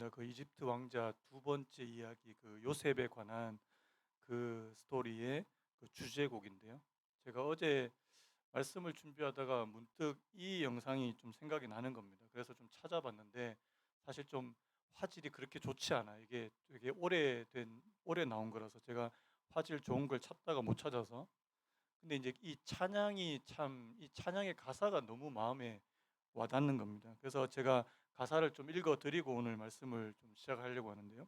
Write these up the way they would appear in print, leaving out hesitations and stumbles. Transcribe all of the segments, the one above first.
있습니다. 그 이집트 왕자 두 번째 이야기, 그 요셉에 관한 그 스토리의 그 주제곡인데요. 제가 어제 말씀을 준비하다가 문득 이 영상이 좀 생각이 나는 겁니다. 그래서 좀 찾아봤는데 사실 좀 화질이 그렇게 좋지 않아요. 이게 되게 오래 나온 거라서 제가 화질 좋은 걸 찾다가 못 찾아서. 근데 이제 이 찬양의 가사가 너무 마음에 와닿는 겁니다. 그래서 제가 가사를 좀 읽어 드리고 오늘 말씀을 좀 시작하려고 하는데요.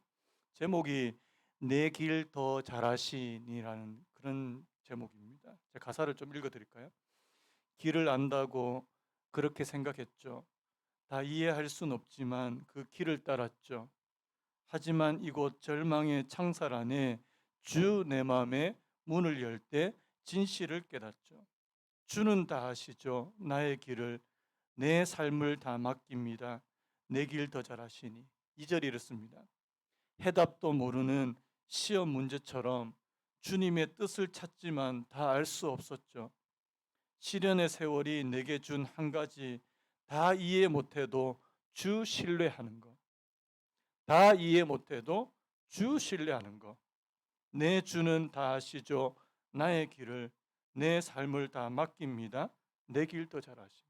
제목이 내 길 더 잘하시니라는 그런 제목입니다. 제가 가사를 좀 읽어 드릴까요? 길을 안다고 그렇게 생각했죠. 다 이해할 순 없지만 그 길을 따랐죠. 하지만 이곳 절망의 창살 안에 주 내 마음에 문을 열 때 진실을 깨닫죠. 주는 다 아시죠. 나의 길을, 내 삶을 다 맡깁니다. 내 길 더 잘하시니. 2절 이렇습니다. 해답도 모르는 시험 문제처럼 주님의 뜻을 찾지만 다 알 수 없었죠. 시련의 세월이 내게 준 한 가지, 다 이해 못해도 주 신뢰하는 것. 다 이해 못해도 주 신뢰하는 것. 내 주는 다 아시죠. 나의 길을, 내 삶을 다 맡깁니다. 내 길 더 잘하시.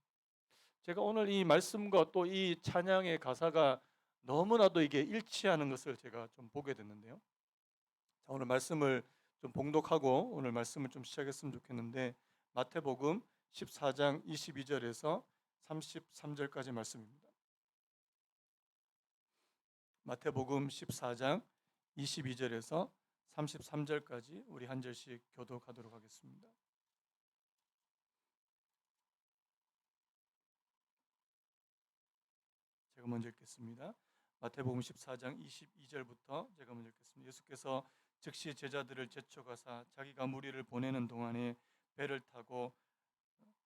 제가 오늘 이 말씀과 또 이 찬양의 가사가 너무나도 이게 일치하는 것을 제가 좀 보게 됐는데요. 자, 오늘 말씀을 좀 봉독하고 오늘 말씀을 좀 시작했으면 좋겠는데 마태복음 14장 22절에서 33절까지 말씀입니다. 마태복음 14장 22절에서 33절까지 우리 한 절씩 교독하도록 하겠습니다. 제가 먼저 읽겠습니다. 마태복음 14장 22절부터 제가 먼저 읽겠습니다. 예수께서 즉시 제자들을 제쳐가사 자기가 무리를 보내는 동안에 배를 타고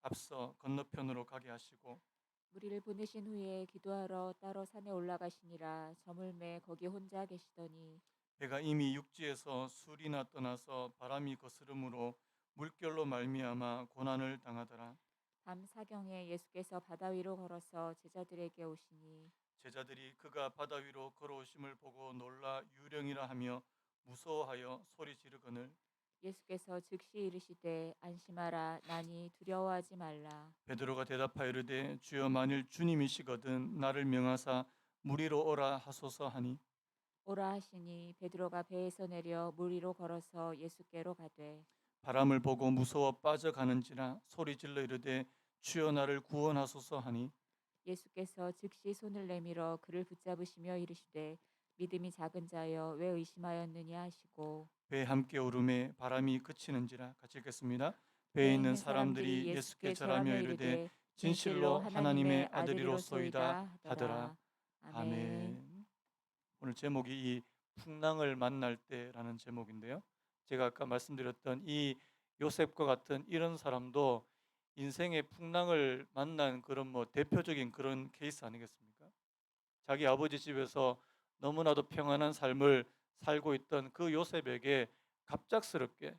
앞서 건너편으로 가게 하시고 무리를 보내신 후에 기도하러 따로 산에 올라가시니라. 저물매 거기 혼자 계시더니 배가 이미 육지에서 술이나 떠나서 바람이 거스름으로 물결로 말미암아 고난을 당하더라. 밤 사경에 예수께서 바다 위로 걸어서 제자들에게 오시니 제자들이 그가 바다 위로 걸어오심을 보고 놀라 유령이라 하며 무서워하여 소리 지르거늘 예수께서 즉시 이르시되 안심하라 나니 두려워하지 말라. 베드로가 대답하여 이르되 주여 만일 주님이시거든 나를 명하사 무리로 오라 하소서 하니 오라 하시니 베드로가 배에서 내려 물 위로 걸어서 예수께로 가되 바람을 보고 무서워 빠져가는지라 소리 질러 이르되 주여 나를 구원하소서 하니 예수께서 즉시 손을 내밀어 그를 붙잡으시며 이르시되 믿음이 작은 자여 왜 의심하였느냐 하시고 배에 함께 오름에 바람이 그치는지라. 같이 읽겠습니다. 배에 배에 있는 있는 사람들이 사람들이 예수께 예수께 절하며 절하며 이르되 이르되 진실로 진실로 하나님의 하나님의 아들이로소이다 아들이로소이다 하더라. 하더라. 아멘. 아멘. 오늘 제목이 이 풍랑을 만날 때라는 제목인데요. 제가 아까 말씀드렸던 이 요셉과 같은 이런 사람도 인생의 풍랑을 만난 그런 뭐 대표적인 그런 케이스 아니겠습니까? 자기 아버지 집에서 너무나도 평안한 삶을 살고 있던 그 요셉에게 갑작스럽게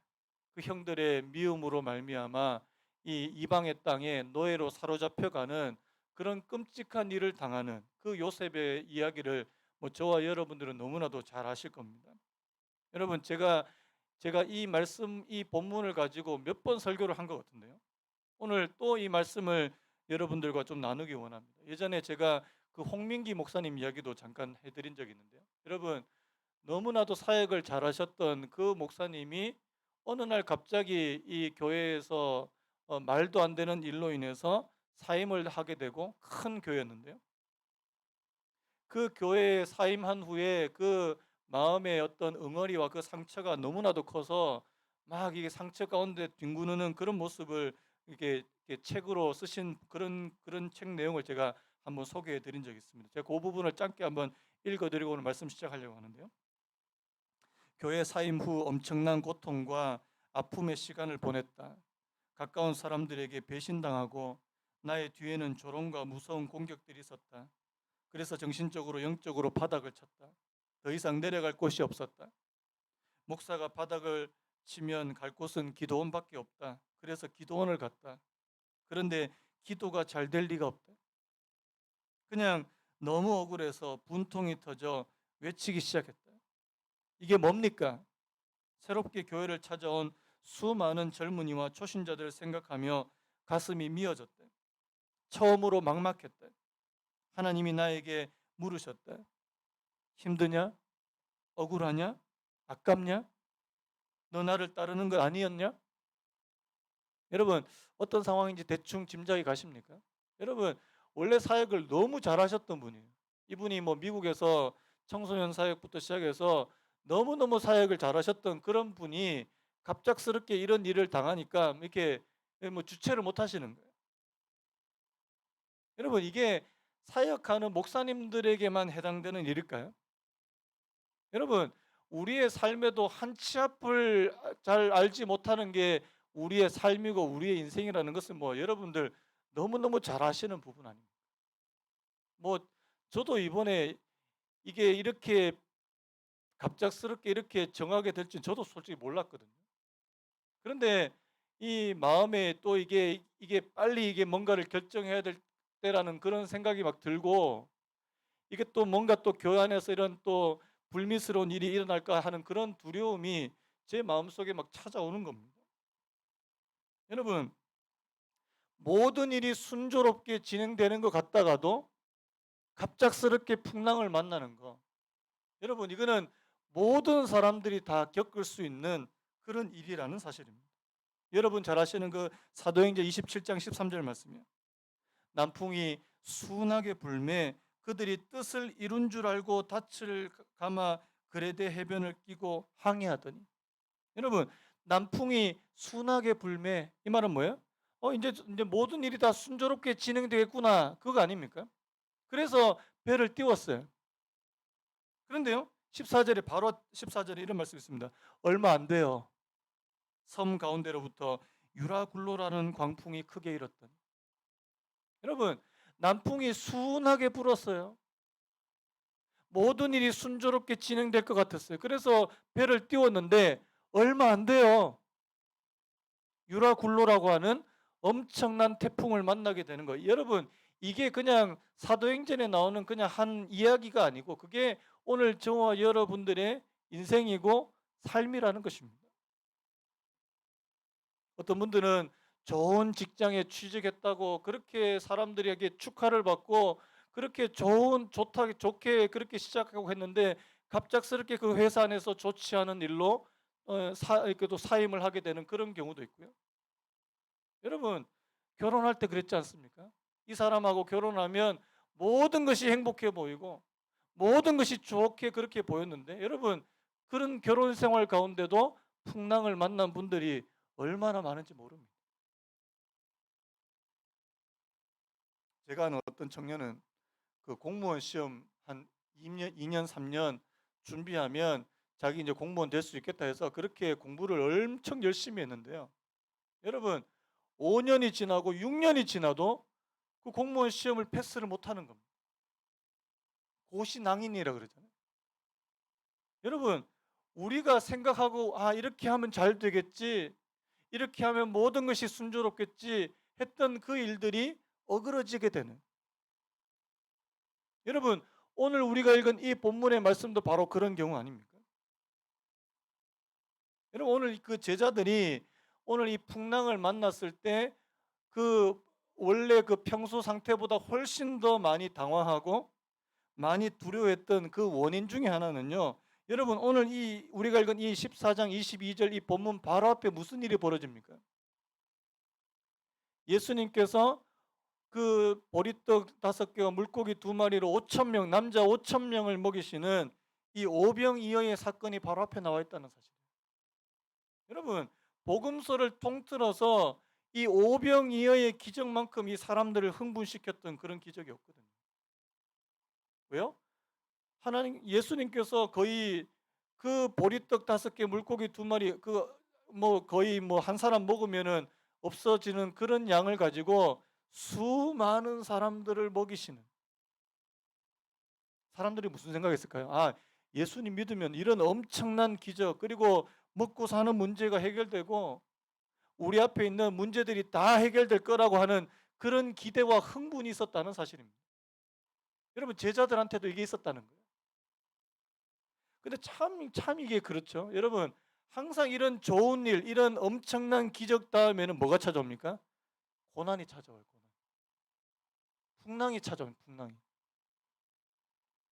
그 형들의 미움으로 말미암아 이 이방의 땅에 노예로 사로잡혀가는 그런 끔찍한 일을 당하는 그 요셉의 이야기를 뭐 저와 여러분들은 너무나도 잘 아실 겁니다. 여러분 제가 이 말씀 이 본문을 가지고 몇 번 설교를 한 것 같은데요. 오늘 또 이 말씀을 여러분들과 좀 나누기 원합니다. 예전에 제가 그 홍민기 목사님 이야기도 잠깐 해드린 적이 있는데요. 여러분 너무나도 사역을 잘하셨던 그 목사님이 어느 날 갑자기 이 교회에서 말도 안 되는 일로 인해서 사임을 하게 되고 큰 교회였는데요. 그 교회에 사임한 후에 그 마음의 어떤 응어리와 그 상처가 너무나도 커서 막 이게 상처 가운데 뒹구는 그런 모습을 이렇게 책으로 쓰신 그런 책 내용을 제가 한번 소개해 드린 적이 있습니다. 제가 그 부분을 짧게 한번 읽어 드리고 오늘 말씀 시작하려고 하는데요. 교회 사임 후 엄청난 고통과 아픔의 시간을 보냈다. 가까운 사람들에게 배신당하고 나의 뒤에는 조롱과 무서운 공격들이 있었다. 그래서 정신적으로 영적으로 바닥을 쳤다. 더 이상 내려갈 곳이 없었다. 목사가 바닥을 치면 갈 곳은 기도원밖에 없다. 그래서 기도원을 갔다. 그런데 기도가 잘 될 리가 없다. 그냥 너무 억울해서 분통이 터져 외치기 시작했다. 이게 뭡니까? 새롭게 교회를 찾아온 수많은 젊은이와 초신자들을 생각하며 가슴이 미어졌다. 처음으로 막막했다. 하나님이 나에게 물으셨다. 힘드냐? 억울하냐? 아깝냐? 너 나를 따르는 거 아니었냐? 여러분, 어떤 상황인지 대충 짐작이 가십니까? 여러분, 원래 사역을 너무 잘하셨던 분이에요. 이분이 뭐 미국에서 청소년 사역부터 시작해서 너무너무 사역을 잘하셨던 그런 분이 갑작스럽게 이런 일을 당하니까 이렇게 뭐 주체를 못 하시는 거예요. 여러분, 이게 사역하는 목사님들에게만 해당되는 일일까요? 여러분, 우리의 삶에도 한 치 앞을 잘 알지 못하는 게 우리의 삶이고 우리의 인생이라는 것은 뭐 여러분들 너무너무 잘 아시는 부분 아닙니까? 뭐 저도 이번에 이게 이렇게 갑작스럽게 이렇게 정하게 될 줄 저도 솔직히 몰랐거든요. 그런데 이 마음에 또 이게 빨리 이게 뭔가를 결정해야 될 때라는 그런 생각이 막 들고, 이게 또 뭔가 또 교회 안에서 이런 또 불미스러운 일이 일어날까 하는 그런 두려움이 제 마음속에 막 찾아오는 겁니다. 여러분, 모든 일이 순조롭게 진행되는 것 같다가도 갑작스럽게 풍랑을 만나는 거. 여러분, 이거는 모든 사람들이 다 겪을 수 있는 그런 일이라는 사실입니다. 여러분 잘 아시는 그 사도행전 27장 13절 말씀이요. 남풍이 순하게 불매 그들이 뜻을 이룬 줄 알고 닻을 감아 그레데 해변을 끼고 항해하더니. 여러분, 남풍이 순하게 불매, 이 말은 뭐예요? 이제 모든 일이 다 순조롭게 진행되겠구나, 그거 아닙니까? 그래서 배를 띄웠어요. 그런데요, 14절에 바로 14절에 이런 말씀이 있습니다. 얼마 안 돼요. 섬 가운데로부터 유라굴로라는 광풍이 크게 일었더니. 여러분, 남풍이 순하게 불었어요. 모든 일이 순조롭게 진행될 것 같았어요. 그래서 배를 띄웠는데 얼마 안 돼요. 유라굴로라고 하는 엄청난 태풍을 만나게 되는 거예요. 여러분, 이게 그냥 사도행전에 나오는 그냥 한 이야기가 아니고 그게 오늘 저와 여러분들의 인생이고 삶이라는 것입니다. 어떤 분들은 좋은 직장에 취직했다고 그렇게 사람들에게 축하를 받고 그렇게 좋게 그렇게 시작하고 했는데 갑작스럽게 그 회사 안에서 좋지 않은 일로 이렇게 또 사임을 하게 되는 그런 경우도 있고요. 여러분, 결혼할 때 그랬지 않습니까? 이 사람하고 결혼하면 모든 것이 행복해 보이고 모든 것이 좋게 그렇게 보였는데, 여러분, 그런 결혼 생활 가운데도 풍랑을 만난 분들이 얼마나 많은지 모릅니다. 제가 아는 어떤 청년은 그 공무원 시험 한 2년 3년 준비하면 자기 이제 공무원 될 수 있겠다 해서 그렇게 공부를 엄청 열심히 했는데요. 여러분, 5년이 지나고 6년이 지나도 그 공무원 시험을 패스를 못 하는 겁니다. 고시낭인이라 그러잖아요. 여러분, 우리가 생각하고 이렇게 하면 잘 되겠지, 이렇게 하면 모든 것이 순조롭겠지 했던 그 일들이 어그러지게 되는. 여러분, 오늘 우리가 읽은 이 본문의 말씀도 바로 그런 경우 아닙니까? 여러분, 오늘 그 제자들이 오늘 이 풍랑을 만났을 때 그 원래 그 평소 상태보다 훨씬 더 많이 당황하고 많이 두려워했던 그 원인 중에 하나는요. 여러분, 오늘 이 우리가 읽은 이 14장 22절 이 본문 바로 앞에 무슨 일이 벌어집니까? 예수님께서 그 보리떡 5개와 물고기 2마리로 5천 명, 남자 5천 명을 먹이시는 이 오병이어의 사건이 바로 앞에 나와 있다는 사실이에요. 여러분, 복음서를 통틀어서 이 오병이어의 기적만큼 이 사람들을 흥분시켰던 그런 기적이 없거든요. 왜요? 예수님께서 거의 그 보리떡 5개, 물고기 2마리 그 뭐 거의 뭐 한 사람 먹으면은 없어지는 그런 양을 가지고 수많은 사람들을 먹이시는, 사람들이 무슨 생각했을까요? 예수님 믿으면 이런 엄청난 기적, 그리고 먹고 사는 문제가 해결되고 우리 앞에 있는 문제들이 다 해결될 거라고 하는 그런 기대와 흥분이 있었다는 사실입니다. 여러분 제자들한테도 이게 있었다는 거예요. 근데 참 이게 그렇죠. 여러분 항상 이런 좋은 일, 이런 엄청난 기적 다음에는 뭐가 찾아옵니까? 고난이 찾아와요. 고난. 풍랑이 찾아옵니다. 풍랑이.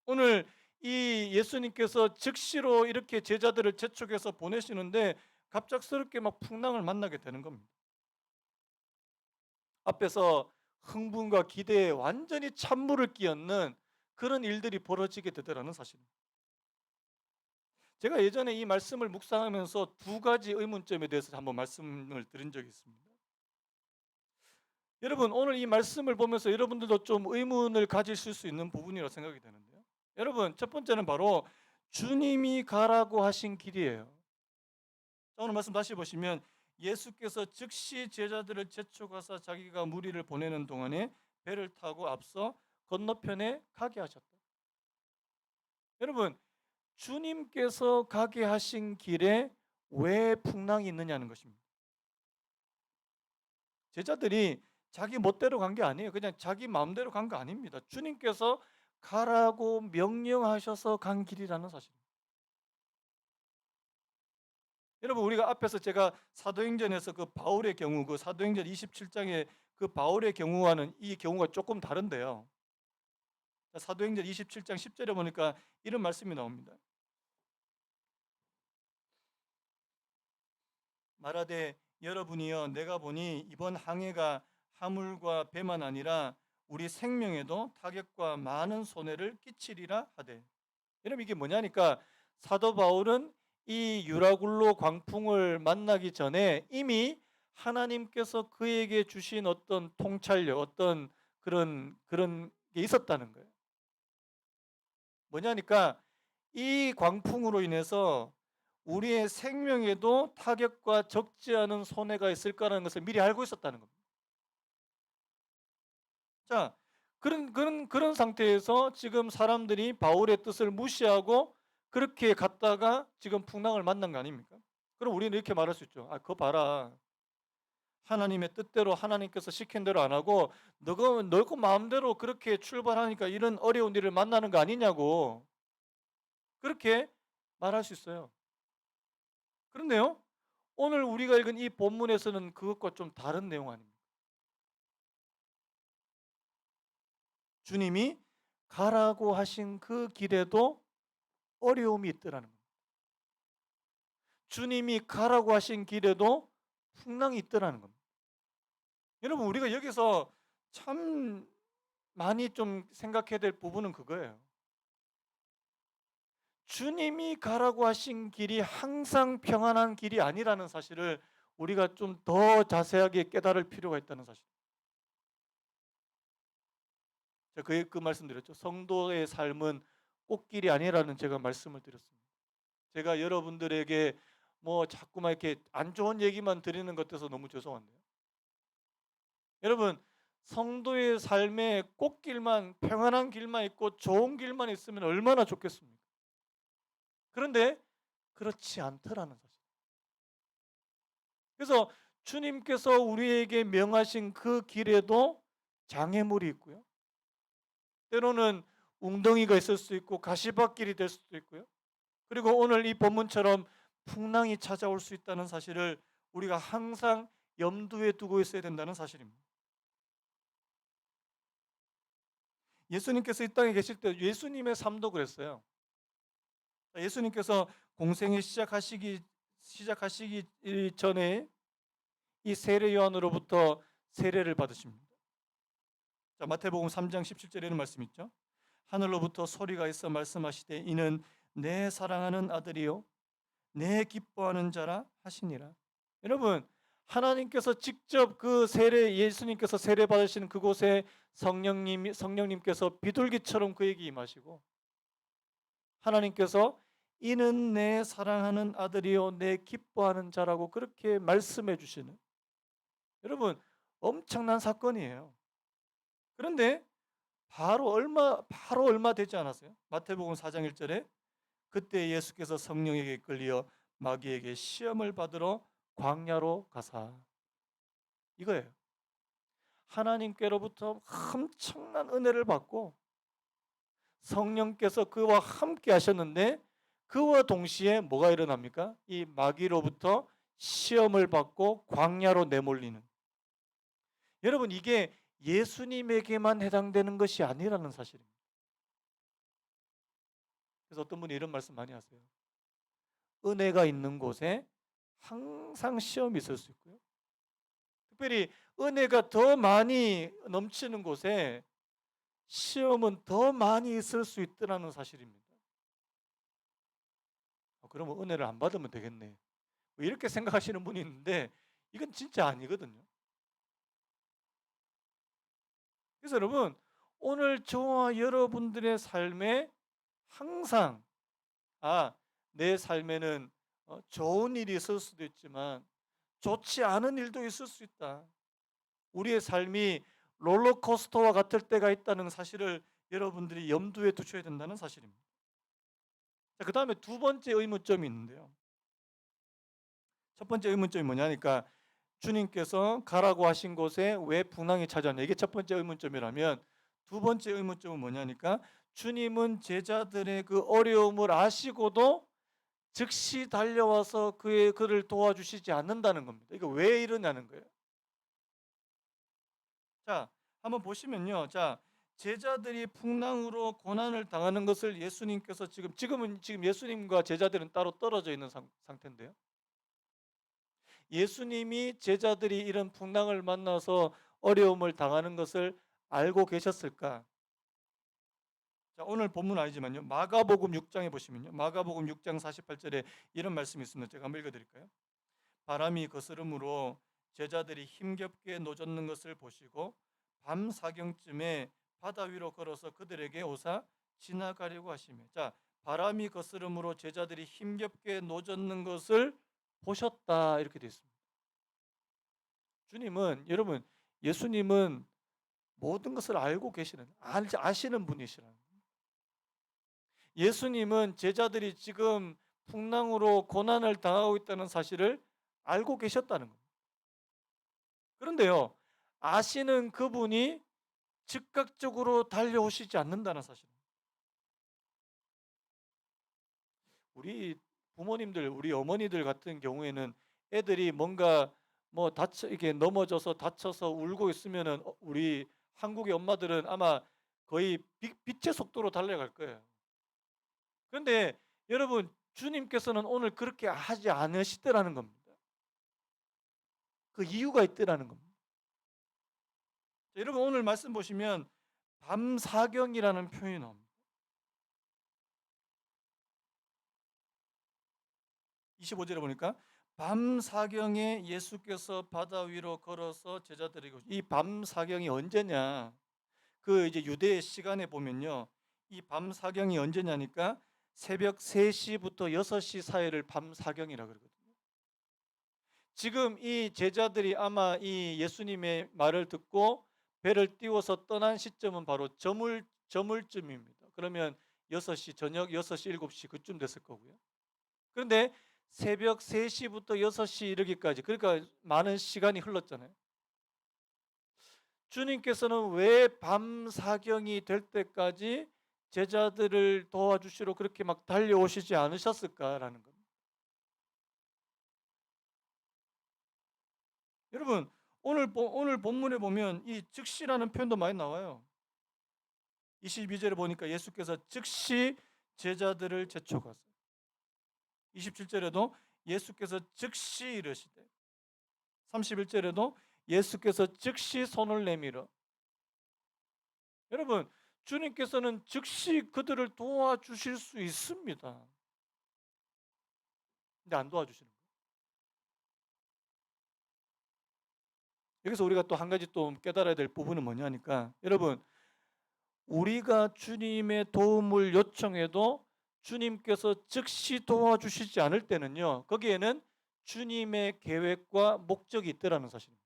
오늘 이 예수님께서 즉시로 이렇게 제자들을 재촉해서 보내시는데 갑작스럽게 막 풍랑을 만나게 되는 겁니다. 앞에서 흥분과 기대에 완전히 찬물을 끼얹는 그런 일들이 벌어지게 되더라는 사실입니다. 제가 예전에 이 말씀을 묵상하면서 두 가지 의문점에 대해서 한번 말씀을 드린 적이 있습니다. 여러분 오늘 이 말씀을 보면서 여러분들도 좀 의문을 가지실 수 있는 부분이라고 생각이 되는데요. 여러분 첫 번째는 바로 주님이 가라고 하신 길이에요. 자, 오늘 말씀 다시 보시면 예수께서 즉시 제자들을 재촉하사 자기가 무리를 보내는 동안에 배를 타고 앞서 건너편에 가게 하셨다. 여러분 주님께서 가게 하신 길에 왜 풍랑이 있느냐는 것입니다. 제자들이 자기 멋대로 간 게 아니에요. 그냥 자기 마음대로 간 거 아닙니다. 주님께서 가라고 명령하셔서 간 길이라는 사실입니다. 여러분 우리가 앞에서 제가 사도행전에서 그 바울의 경우, 그 사도행전 27장의 그 바울의 경우와는 이 경우가 조금 다른데요. 사도행전 27장 10절에 보니까 이런 말씀이 나옵니다. 말하되 여러분이여 내가 보니 이번 항해가 화물과 배만 아니라 우리 생명에도 타격과 많은 손해를 끼치리라 하되. 여러분 이게 뭐냐니까 사도 바울은 이 유라굴로 광풍을 만나기 전에 이미 하나님께서 그에게 주신 어떤 통찰력, 어떤 그런 게 있었다는 거예요. 뭐냐니까 이 광풍으로 인해서 우리의 생명에도 타격과 적지 않은 손해가 있을 거라는 것을 미리 알고 있었다는 겁니다. 자, 그런 상태에서 지금 사람들이 바울의 뜻을 무시하고 그렇게 갔다가 지금 풍랑을 만난 거 아닙니까? 그럼 우리는 이렇게 말할 수 있죠. 아, 그거 봐라. 하나님의 뜻대로 하나님께서 시킨 대로 안 하고 너거 마음대로 그렇게 출발하니까 이런 어려운 일을 만나는 거 아니냐고. 그렇게 말할 수 있어요. 그런데요. 오늘 우리가 읽은 이 본문에서는 그것과 좀 다른 내용 아닙니까? 주님이 가라고 하신 그 길에도 어려움이 있더라는 겁니다. 주님이 가라고 하신 길에도 풍랑이 있더라는 겁니다. 여러분 우리가 여기서 참 많이 좀 생각해야 될 부분은 그거예요. 주님이 가라고 하신 길이 항상 평안한 길이 아니라는 사실을 우리가 좀 더 자세하게 깨달을 필요가 있다는 사실. 제가 그 말씀드렸죠. 성도의 삶은 꽃길이 아니라는 제가 말씀을 드렸습니다. 제가 여러분들에게 뭐 자꾸만 이렇게 안 좋은 얘기만 드리는 것 같아서 너무 죄송한데요. 여러분 성도의 삶에 꽃길만 평안한 길만 있고 좋은 길만 있으면 얼마나 좋겠습니까? 그런데 그렇지 않더라는 사실. 그래서 주님께서 우리에게 명하신 그 길에도 장애물이 있고요. 때로는 웅덩이가 있을 수 있고 가시밭길이 될 수도 있고요. 그리고 오늘 이 본문처럼 풍랑이 찾아올 수 있다는 사실을 우리가 항상 염두에 두고 있어야 된다는 사실입니다. 예수님께서 이 땅에 계실 때 예수님의 삶도 그랬어요. 예수님께서 공생을 시작하시기 전에 이 세례 요한으로부터 세례를 받으십니다. 자, 마태복음 3장 17절에는 말씀 있죠. 하늘로부터 소리가 있어 말씀하시되 이는 내 사랑하는 아들이요 내 기뻐하는 자라 하시니라. 여러분 하나님께서 직접 그 예수님께서 세례 받으시는 그곳에 성령님께서 비둘기처럼 그에게 임하시고 하나님께서 이는 내 사랑하는 아들이요 내 기뻐하는 자라고 그렇게 말씀해 주시는 여러분 엄청난 사건이에요. 그런데 바로 얼마 되지 않았어요? 마태복음 4장 1절에 그때 예수께서 성령에게 끌려 마귀에게 시험을 받으러 광야로 가사 이거예요. 하나님께로부터 엄청난 은혜를 받고 성령께서 그와 함께 하셨는데 그와 동시에 뭐가 일어납니까? 이 마귀로부터 시험을 받고 광야로 내몰리는. 여러분, 이게 예수님에게만 해당되는 것이 아니라는 사실입니다. 그래서 어떤 분이 이런 말씀 많이 하세요. 은혜가 있는 곳에 항상 시험이 있을 수 있고요. 특별히 은혜가 더 많이 넘치는 곳에 시험은 더 많이 있을 수 있다는 사실입니다. 그러면 은혜를 안 받으면 되겠네, 뭐 이렇게 생각하시는 분이 있는데 이건 진짜 아니거든요. 그래서 여러분, 오늘 저와 여러분들의 삶에 항상 내 삶에는 좋은 일이 있을 수도 있지만 좋지 않은 일도 있을 수 있다. 우리의 삶이 롤러코스터와 같을 때가 있다는 사실을 여러분들이 염두에 두셔야 된다는 사실입니다. 그 다음에 두 번째 의문점이 있는데요. 첫 번째 의문점이 뭐냐니까 주님께서 가라고 하신 곳에 왜 풍랑이 찾아왔냐, 이게 첫 번째 의문점이라면, 두 번째 의문점은 뭐냐니까 주님은 제자들의 그 어려움을 아시고도 즉시 달려와서 그를 도와주시지 않는다는 겁니다. 이거 왜 이러냐는 거예요. 자, 한번 보시면요. 자, 제자들이 풍랑으로 고난을 당하는 것을 예수님께서 지금 예수님과 제자들은 따로 떨어져 있는 상태인데요. 예수님이 제자들이 이런 풍랑을 만나서 어려움을 당하는 것을 알고 계셨을까? 자, 오늘 본문 아니지만요. 마가복음 6장에 보시면요. 마가복음 6장 48절에 이런 말씀이 있습니다. 제가 한번 읽어드릴까요? 바람이 거스름으로 제자들이 힘겹게 노젓는 것을 보시고 밤 사경쯤에 바다 위로 걸어서 그들에게 오사 지나가려고 하시며, 자, 바람이 거스름으로 제자들이 힘겹게 노젓는 것을 보셨다, 이렇게 되어 있습니다. 여러분, 예수님은 모든 것을 알고 계시는, 아시는 분이시라는 거예요. 예수님은 제자들이 지금 풍랑으로 고난을 당하고 있다는 사실을 알고 계셨다는 겁니다. 그런데요, 아시는 그분이 즉각적으로 달려오시지 않는다는 사실입니다. 우리 부모님들, 우리 어머니들 같은 경우에는 애들이 뭔가 이렇게 넘어져서 다쳐서 울고 있으면은 우리 한국의 엄마들은 아마 거의 빛의 속도로 달려갈 거예요. 그런데 여러분, 주님께서는 오늘 그렇게 하지 않으시더라는 겁니다. 그 이유가 있더라는 겁니다. 자, 여러분, 오늘 말씀 보시면 밤사경이라는 표현이 나옵니다. 25절에 보니까 밤사경에 예수께서 바다 위로 걸어서 제자들에게 이 밤사경이 언제냐, 그 이제 유대 시간에 보면요, 이 밤사경이 언제냐니까 새벽 3시부터 6시 사이를 밤사경이라 그러거든요. 지금 이 제자들이 아마 이 예수님의 말을 듣고 배를 띄워서 떠난 시점은 바로 저물쯤입니다. 그러면 6시, 저녁 6시, 7시 그쯤 됐을 거고요. 그런데 새벽 3시부터 6시 이르기까지, 그러니까 많은 시간이 흘렀잖아요. 주님께서는 왜 밤사경이 될 때까지 제자들을 도와주시러 그렇게 막 달려오시지 않으셨을까라는 겁니다. 여러분, 오늘 본문에 보면 이 즉시라는 표현도 많이 나와요. 22절에 보니까 예수께서 즉시 제자들을 재촉하세요. 27절에도 예수께서 즉시 이르시되, 31절에도 예수께서 즉시 손을 내밀어. 여러분, 주님께서는 즉시 그들을 도와주실 수 있습니다. 근데 안 도와주시는 거예요. 여기서 우리가 또 한 가지 또 깨달아야 될 부분은 뭐냐니까, 여러분, 우리가 주님의 도움을 요청해도 주님께서 즉시 도와주시지 않을 때는요, 거기에는 주님의 계획과 목적이 있더라는 사실입니다.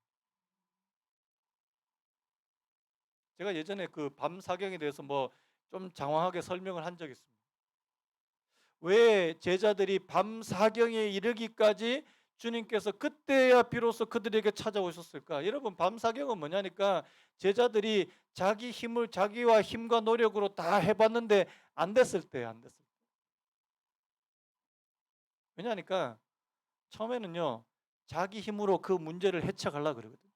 제가 예전에 그 밤사경에 대해서 좀 장황하게 설명을 한 적이 있습니다. 왜 제자들이 밤사경에 이르기까지 주님께서 그때야 비로소 그들에게 찾아오셨을까? 여러분, 밤사경은 뭐냐니까 제자들이 자기와 힘과 노력으로 다 해봤는데 안 됐을 때예요. 안 됐을 때. 왜냐니까 처음에는요, 자기 힘으로 그 문제를 해쳐가려고 그러거든요.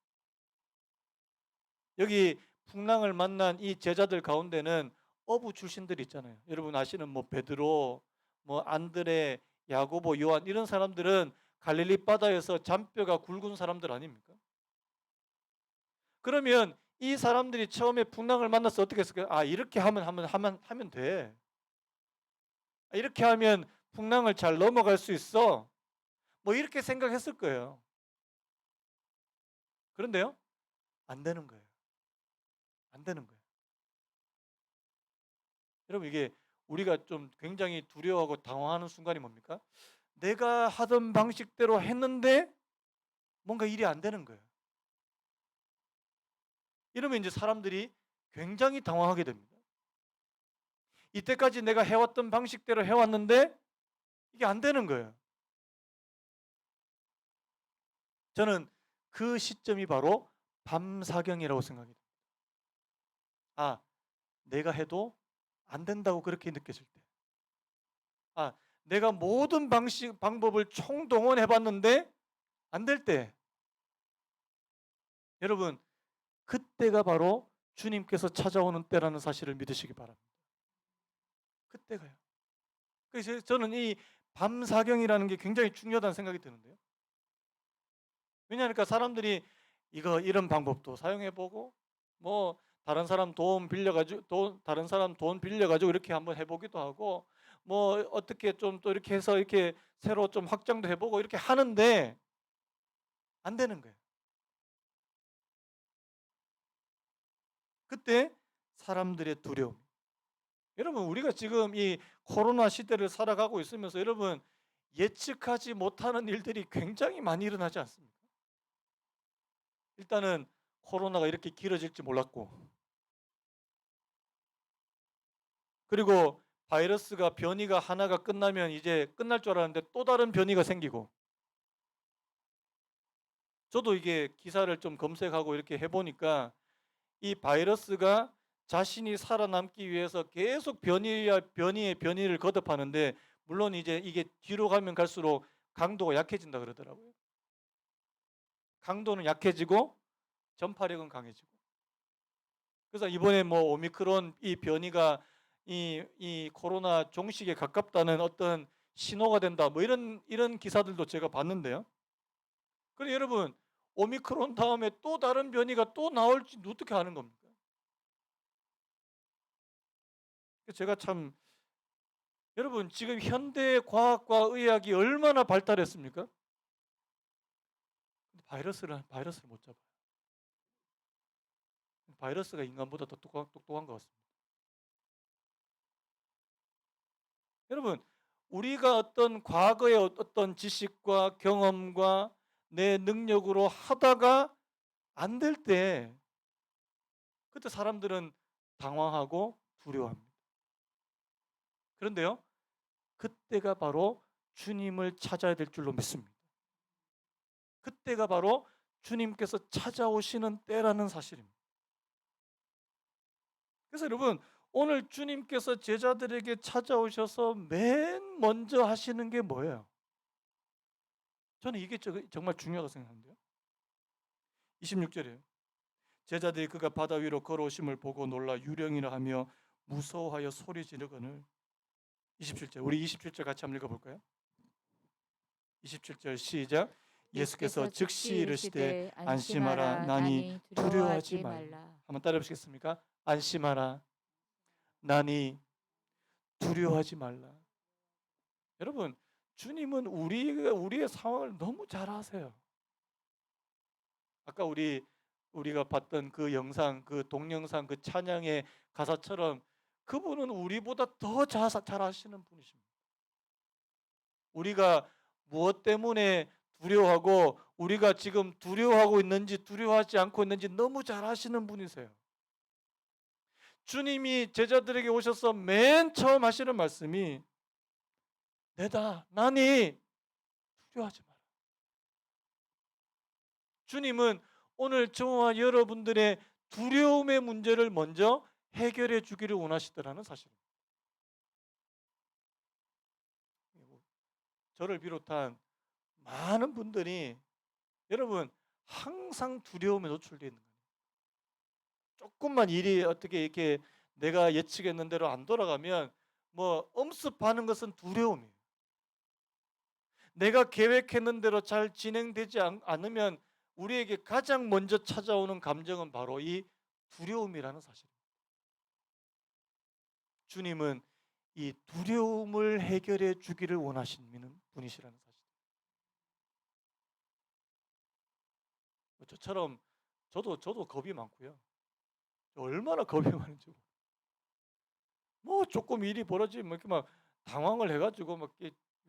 여기 풍랑을 만난 이 제자들 가운데는 어부 출신들이 있잖아요. 여러분 아시는 뭐 베드로, 뭐 안드레, 야고보, 요한 이런 사람들은 갈릴리 바다에서 잔뼈가 굵은 사람들 아닙니까? 그러면 이 사람들이 처음에 풍랑을 만나서 어떻게 했을까요? 아, 이렇게 하면 돼. 아, 이렇게 하면 풍랑을 잘 넘어갈 수 있어. 뭐 이렇게 생각했을 거예요. 그런데요, 안 되는 거예요. 안 되는 거예요. 여러분, 이게 우리가 좀 굉장히 두려워하고 당황하는 순간이 뭡니까? 내가 하던 방식대로 했는데 뭔가 일이 안 되는 거예요. 이러면 이제 사람들이 굉장히 당황하게 됩니다. 이때까지 내가 해왔던 방식대로 해왔는데 이게 안 되는 거예요. 저는 그 시점이 바로 밤사경이라고 생각이 됩니다. 아, 내가 해도 안 된다고 그렇게 느껴질 때. 아, 내가 모든 방법을 총동원해 봤는데 안 될 때. 여러분, 그때가 바로 주님께서 찾아오는 때라는 사실을 믿으시기 바랍니다. 그때가요. 그래서 저는 이 밤사경이라는 게 굉장히 중요하다는 생각이 드는데요. 왜냐하니까 사람들이 이런 방법도 사용해보고 뭐 다른 사람 돈 빌려가지고 이렇게 한번 해보기도 하고 뭐 어떻게 좀 또 이렇게 해서 이렇게 새로 좀 확장도 해보고 이렇게 하는데 안 되는 거예요. 그때 사람들의 두려움. 여러분, 우리가 지금 이 코로나 시대를 살아가고 있으면서 여러분 예측하지 못하는 일들이 굉장히 많이 일어나지 않습니까? 일단은 코로나가 이렇게 길어질지 몰랐고, 그리고 바이러스가 변이가 하나가 끝나면 이제 끝날 줄 알았는데 또 다른 변이가 생기고, 저도 이게 기사를 좀 검색하고 이렇게 해보니까 이 바이러스가 자신이 살아남기 위해서 계속 변이의 변이를 거듭하는데, 물론 이제 이게 뒤로 가면 갈수록 강도가 약해진다 그러더라고요. 강도는 약해지고 전파력은 강해지고. 그래서 이번에 뭐 오미크론 이 변이가 이 코로나 종식에 가깝다는 어떤 신호가 된다, 뭐 이런 기사들도 제가 봤는데요. 그럼 여러분, 오미크론 다음에 또 다른 변이가 또 나올지 어떻게 아는 겁니까? 제가 참, 여러분 지금 현대 과학과 의학이 얼마나 발달했습니까? 근데 바이러스를 못 잡아요. 바이러스가 인간보다 더 똑똑한 것 같습니다. 여러분, 우리가 어떤 과거의 어떤 지식과 경험과 내 능력으로 하다가 안 될 때, 그때 사람들은 당황하고 두려워합니다. 그런데요, 그때가 바로 주님을 찾아야 될 줄로 믿습니다. 그때가 바로 주님께서 찾아오시는 때라는 사실입니다. 그래서 여러분, 오늘 주님께서 제자들에게 찾아오셔서 맨 먼저 하시는 게 뭐예요? 저는 이게 정말 중요하다고 생각하는데요. 26절이에요. 제자들이 그가 바다 위로 걸어오심을 보고 놀라 유령이라 하며 무서워하여 소리 지르거늘. 27절, 우리 27절 같이 한번 읽어볼까요? 27절 시작. 예수께서 즉시 이르시되 안심하라, 나니 두려워하지 말라. 한번 따라해 보시겠습니까? 안심하라, 나니 두려워하지 말라. 여러분, 주님은 우리의 상황을 너무 잘 아세요. 아까 우리가 봤던 그 영상, 그 동영상, 그 찬양의 가사처럼 그분은 우리보다 더 잘 아시는 분이십니다. 우리가 무엇 때문에 두려워하고 우리가 지금 두려워하고 있는지 두려워하지 않고 있는지 너무 잘 아시는 분이세요. 주님이 제자들에게 오셔서 맨 처음 하시는 말씀이 내다, 나니 두려워하지 마라. 주님은 오늘 저와 여러분들의 두려움의 문제를 먼저 해결해 주기를 원하시더라는 사실입니다. 저를 비롯한 많은 분들이 여러분 항상 두려움에 노출되어 있는 거예요. 조금만 일이 어떻게 이렇게 내가 예측했는 대로 안 돌아가면 뭐 엄습하는 것은 두려움이에요. 내가 계획했는 대로 잘 진행되지 않으면 우리에게 가장 먼저 찾아오는 감정은 바로 이 두려움이라는 사실입니다. 주님은 이 두려움을 해결해 주기를 원하시는 분이시라는 사실. 저처럼 저도 겁이 많고요. 얼마나 겁이 많은지. 뭐 조금 일이 벌어지면 이렇게 막 당황을 해가지고 막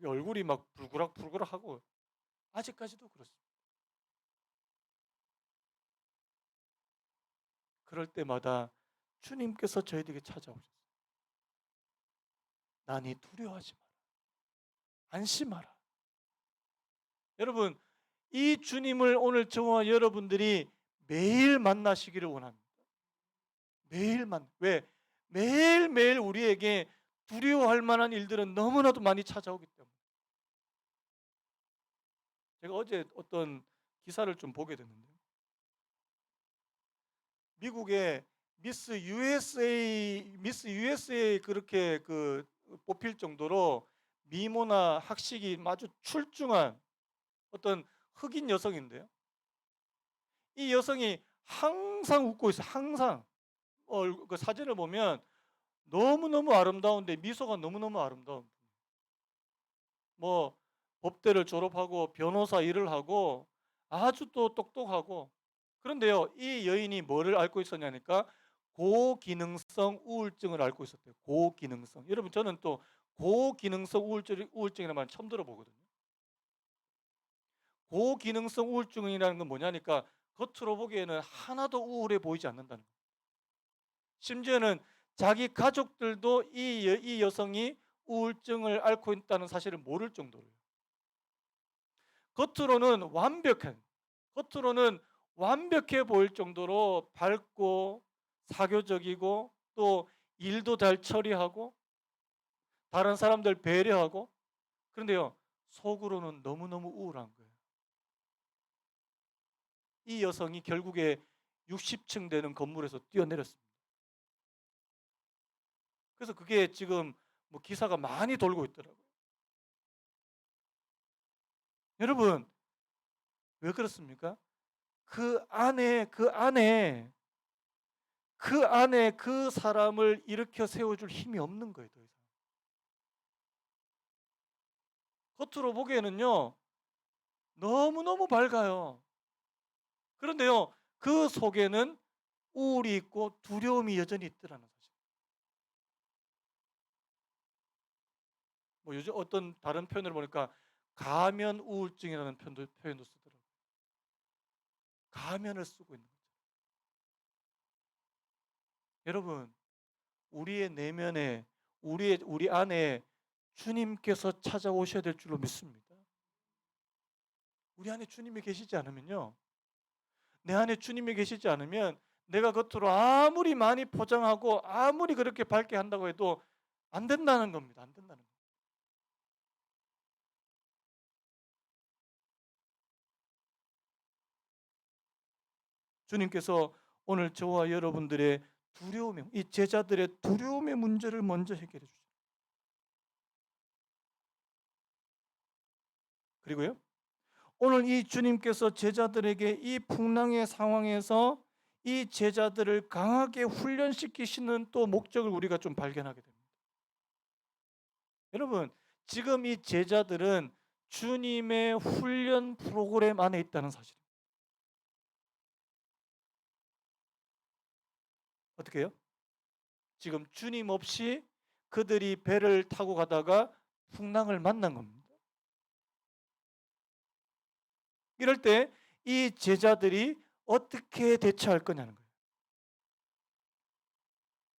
얼굴이 막 불그락불그락하고 아직까지도 그렇습니다. 그럴 때마다 주님께서 저희들에게 찾아오셨어요. 나니 두려워하지 마라. 안심하라. 여러분, 이 주님을 오늘 저와 여러분들이 매일 만나시기를 원합니다. 왜? 매일매일 우리에게 두려워할 만한 일들은 너무나도 많이 찾아오기 때문에. 제가 어제 어떤 기사를 좀 보게 됐는데요. 미국의 미스 USA 그렇게 뽑힐 정도로 미모나 학식이 아주 출중한 어떤 흑인 여성인데요. 이 여성이 항상 웃고 있어요. 항상 그 사진을 보면 너무너무 아름다운데 미소가 너무너무 아름다운. 뭐 법대를 졸업하고 변호사 일을 하고 아주 또 똑똑하고. 그런데요, 이 여인이 뭐를 앓고 있었냐니까 고기능성 우울증을 앓고 있었대요. 고기능성. 여러분, 저는 또 고기능성 우울증이라는 말 처음 들어보거든요. 고기능성 우울증이라는 건 뭐냐니까 겉으로 보기에는 하나도 우울해 보이지 않는다는 거예요. 심지어는 자기 가족들도 이 여성이 우울증을 앓고 있다는 사실을 모를 정도로요. 겉으로는 완벽해 보일 정도로 밝고 사교적이고 또 일도 잘 처리하고 다른 사람들 배려하고. 그런데요, 속으로는 너무너무 우울한 거예요. 이 여성이 결국에 60층 되는 건물에서 뛰어내렸습니다. 그래서 그게 지금 뭐 기사가 많이 돌고 있더라고요. 여러분, 왜 그렇습니까? 그 안에 그 사람을 일으켜 세워줄 힘이 없는 거예요, 더 이상. 겉으로 보기에는요, 너무너무 밝아요. 그런데요, 그 속에는 우울이 있고 두려움이 여전히 있더라는 사실. 뭐 요즘 어떤 다른 표현을 보니까 가면 우울증이라는 표현도 쓰더라고요. 가면을 쓰고 있는 거죠. 여러분, 우리의 내면에 우리 안에 주님께서 찾아오셔야 될 줄로 믿습니다. 우리 안에 주님이 계시지 않으면요, 내 안에 주님이 계시지 않으면 내가 겉으로 아무리 많이 포장하고 아무리 그렇게 밝게 한다고 해도 안 된다는 겁니다. 안 된다는 겁니다. 주님께서 오늘 저와 여러분들의 이 제자들의 두려움의 문제를 먼저 해결해 주시죠. 그리고요, 오늘 이 주님께서 제자들에게 이 풍랑의 상황에서 이 제자들을 강하게 훈련시키시는 또 목적을 우리가 좀 발견하게 됩니다. 여러분, 지금 이 제자들은 주님의 훈련 프로그램 안에 있다는 사실입니다. 어떻게 해요? 지금 주님 없이 그들이 배를 타고 가다가 풍랑을 만난 겁니다. 이럴 때 이 제자들이 어떻게 대처할 거냐는 거예요.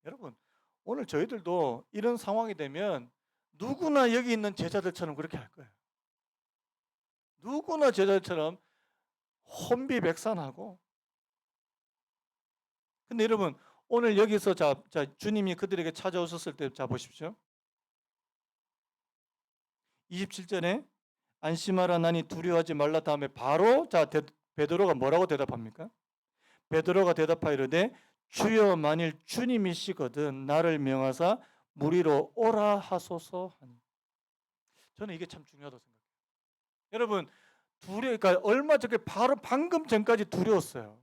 여러분, 오늘 저희들도 이런 상황이 되면 누구나 여기 있는 제자들처럼 그렇게 할 거예요. 누구나 제자들처럼 혼비백산하고. 근데 여러분 오늘 여기서 자 주님이 그들에게 찾아오셨을 때 자 보십시오. 27절에 안심하라 나니 두려워하지 말라 다음에 바로 베드로가 뭐라고 대답합니까? 베드로가 대답하이르되 주여 만일 주님이시거든 나를 명하사 무리로 오라 하소서 하니. 저는 이게 참 중요하다고 생각해요. 여러분 그러니까 얼마 전에 바로 방금 전까지 두려웠어요.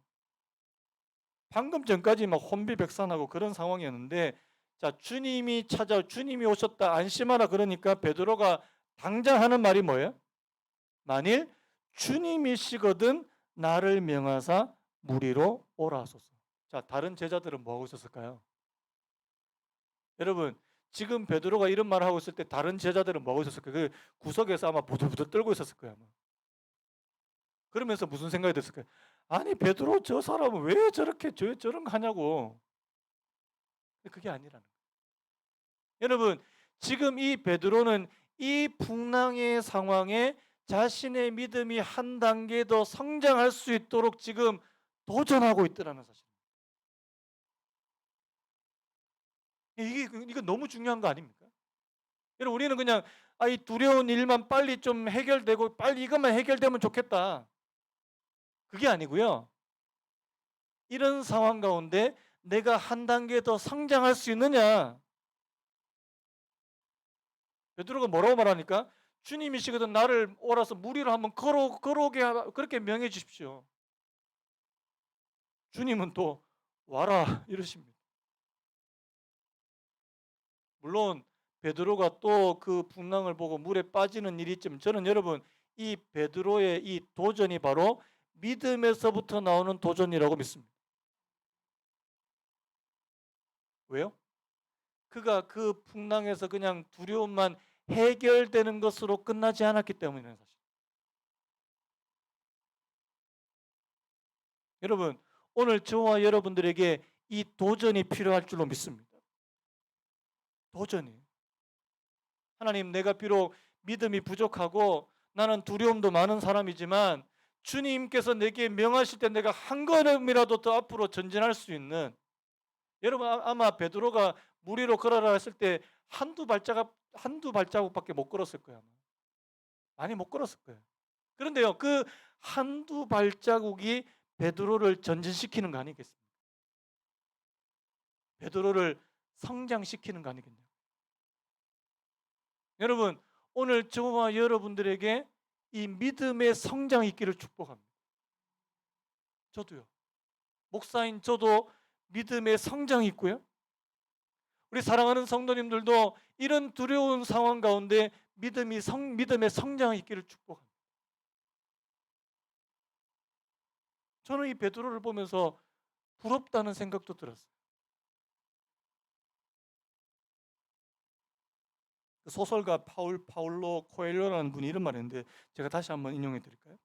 방금 전까지 막 혼비백산하고 그런 상황이었는데 자 주님이 주님이 오셨다 안심하라 그러니까 베드로가 당장 하는 말이 뭐예요? 만일 주님이시거든 나를 명하사 무리로 오라 하소서. 자 다른 제자들은 뭐 하고 있었을까요? 여러분 지금 베드로가 이런 말을 하고 있을 때 다른 제자들은 뭐 하고 있었을까요? 그 구석에서 아마 부들부들 떨고 있었을 거예요. 아마. 그러면서 무슨 생각이 됐을까요? 아니 베드로 저 사람은 왜 저렇게 저런 거 하냐고. 근데 그게 아니라는 거예요. 여러분 지금 이 베드로는 이 풍랑의 상황에 자신의 믿음이 한 단계 더 성장할 수 있도록 지금 도전하고 있더라는 사실입니다. 이거 너무 중요한 거 아닙니까? 여러분 우리는 그냥 이 두려운 일만 빨리 좀 해결되고 빨리 이것만 해결되면 좋겠다. 그게 아니고요. 이런 상황 가운데 내가 한 단계 더 성장할 수 있느냐? 베드로가 뭐라고 말하니까 주님이시거든 나를 오라서 무리로 한번 걸어오게 그렇게 명해 주십시오. 주님은 또 와라 이러십니다. 물론 베드로가 또 그 풍랑을 보고 물에 빠지는 일이 있지만 저는 여러분 이 베드로의 이 도전이 바로 믿음에서부터 나오는 도전이라고 믿습니다. 왜요? 그가 그 풍랑에서 그냥 두려움만 해결되는 것으로 끝나지 않았기 때문이에요. 사실. 여러분 오늘 저와 여러분들에게 이 도전이 필요할 줄로 믿습니다. 도전이. 하나님 내가 비록 믿음이 부족하고 나는 두려움도 많은 사람이지만 주님께서 내게 명하실 때 내가 한 걸음이라도 더 앞으로 전진할 수 있는 여러분 아마 베드로가 물 위로 걸어라 했을 때 한두 발자국밖에 못 걸었을 거예요. 많이 못 걸었을 거예요. 그런데요 그 한두 발자국이 베드로를 전진시키는 거 아니겠습니까? 베드로를 성장시키는 거 아니겠냐고. 여러분 오늘 저와 여러분들에게 이 믿음의 성장이 있기를 축복합니다. 저도요. 목사인 저도 믿음의 성장이 있고요. 우리 사랑하는 성도님들도 이런 두려운 상황 가운데 믿음의 성장이 있기를 축복합니다. 저는 이 베드로를 보면서 부럽다는 생각도 들었어요. 소설가 파울로 코엘료라는 분이 이런 말을 했는데 제가 다시 한번 인용해 드릴까요?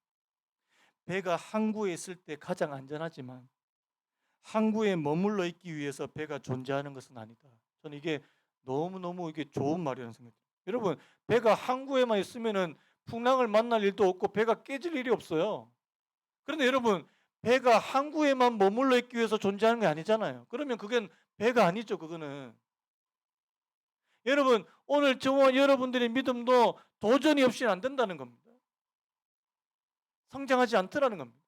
배가 항구에 있을 때 가장 안전하지만 항구에 머물러 있기 위해서 배가 존재하는 것은 아니다. 저는 이게 너무너무 이게 좋은 말이라는 생각이 들어요. 여러분 배가 항구에만 있으면은 풍랑을 만날 일도 없고 배가 깨질 일이 없어요. 그런데 여러분 배가 항구에만 머물러 있기 위해서 존재하는 게 아니잖아요. 그러면 그건 배가 아니죠. 그거는. 여러분 오늘 저와 여러분들의 믿음도 도전이 없이는 안 된다는 겁니다. 성장하지 않더라는 겁니다.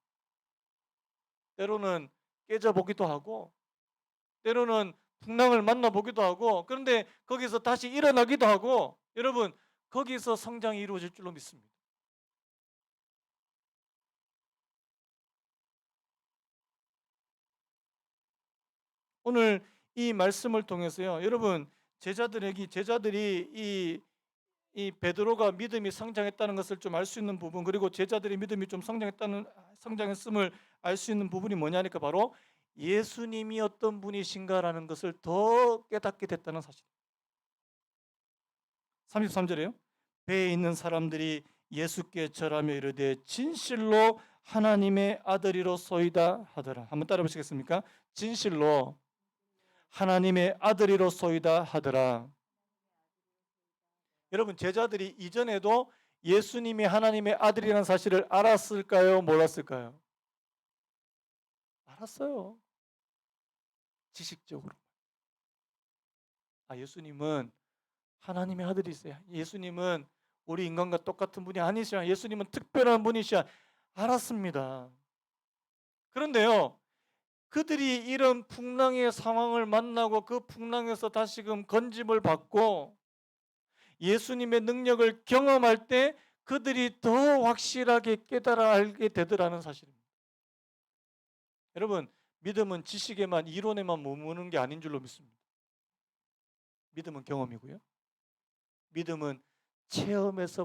때로는 깨져보기도 하고 때로는 풍랑을 만나보기도 하고 그런데 거기서 다시 일어나기도 하고 여러분 거기서 성장이 이루어질 줄로 믿습니다. 오늘 이 말씀을 통해서요 여러분 제자들이 이 베드로가 믿음이 성장했다는 것을 좀 알 수 있는 부분 그리고 제자들의 믿음이 좀 성장했음을 알 수 있는 부분이 뭐냐니까 바로 예수님이 어떤 분이신가라는 것을 더 깨닫게 됐다는 사실. 33절에요. 배에 있는 사람들이 예수께 절하며 이르되 진실로 하나님의 아들이로소이다 하더라. 한번 따라 보시겠습니까? 진실로 하나님의 아들이로소이다 하더라. 여러분 제자들이 이전에도 예수님이 하나님의 아들이라는 사실을 알았을까요? 몰랐을까요? 알았어요. 지식적으로. 예수님은 하나님의 아들이세요. 예수님은 우리 인간과 똑같은 분이 아니시야. 예수님은 특별한 분이시야. 알았습니다. 그런데요, 그들이 이런 풍랑의 상황을 만나고 그 풍랑에서 다시금 건짐을 받고 예수님의 능력을 경험할 때 그들이 더 확실하게 깨달아 알게 되더라는 사실입니다. 여러분, 믿음은 지식에만 이론에만 머무는 게 아닌 줄로 믿습니다. 믿음은 경험이고요. 믿음은 체험에서